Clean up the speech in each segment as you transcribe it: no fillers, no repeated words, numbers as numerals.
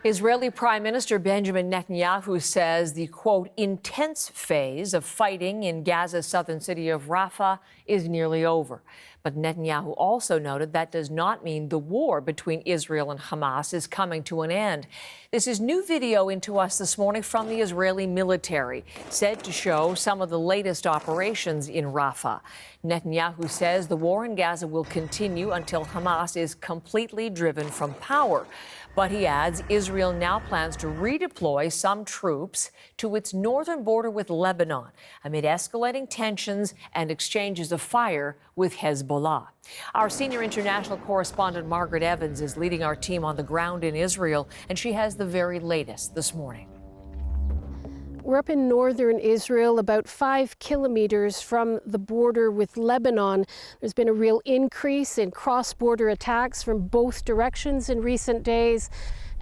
Israeli Prime Minister Benjamin Netanyahu says the, quote, intense phase of fighting in Gaza's southern city of Rafah is nearly over. But Netanyahu also noted that does not mean the war between Israel and Hamas is coming to an end. This is new video into us this morning from the Israeli military, said to show some of the latest operations in Rafah. Netanyahu says the war in Gaza will continue until Hamas is completely driven from power. But he adds Israel now plans to redeploy some troops to its northern border with Lebanon amid escalating tensions and exchanges of fire with Hezbollah. Our senior international correspondent Margaret Evans is leading our team on the ground in Israel, and she has the very latest this morning. We're up in northern Israel, about 5 kilometers from the border with Lebanon. There's been a real increase in cross-border attacks from both directions in recent days,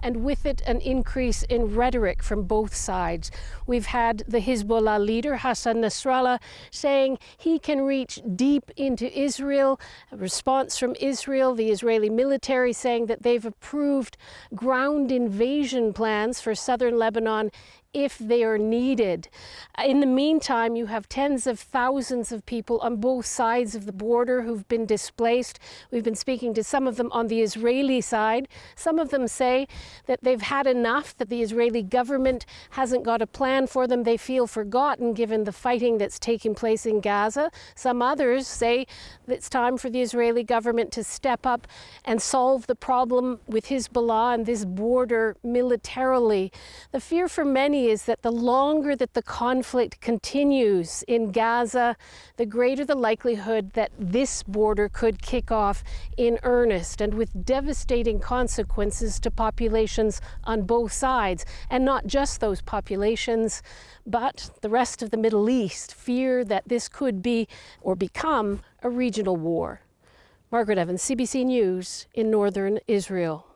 and with it an increase in rhetoric from both sides. We've had the Hezbollah leader, Hassan Nasrallah, saying he can reach deep into Israel. A response from Israel, the Israeli military saying that they've approved ground invasion plans for southern Lebanon if they are needed. In the meantime, you have tens of thousands of people on both sides of the border who've been displaced. We've been speaking to some of them on the Israeli side. Some of them say that they've had enough, that the Israeli government hasn't got a plan for them. They feel forgotten given the fighting that's taking place in Gaza. Some others say that it's time for the Israeli government to step up and solve the problem with Hezbollah and this border militarily. The fear for many is that the longer that the conflict continues in Gaza, the greater the likelihood that this border could kick off in earnest and with devastating consequences to populations on both sides. And not just those populations, but the rest of the Middle East fear that this could be or become a regional war. Margaret Evans, CBC News in northern Israel.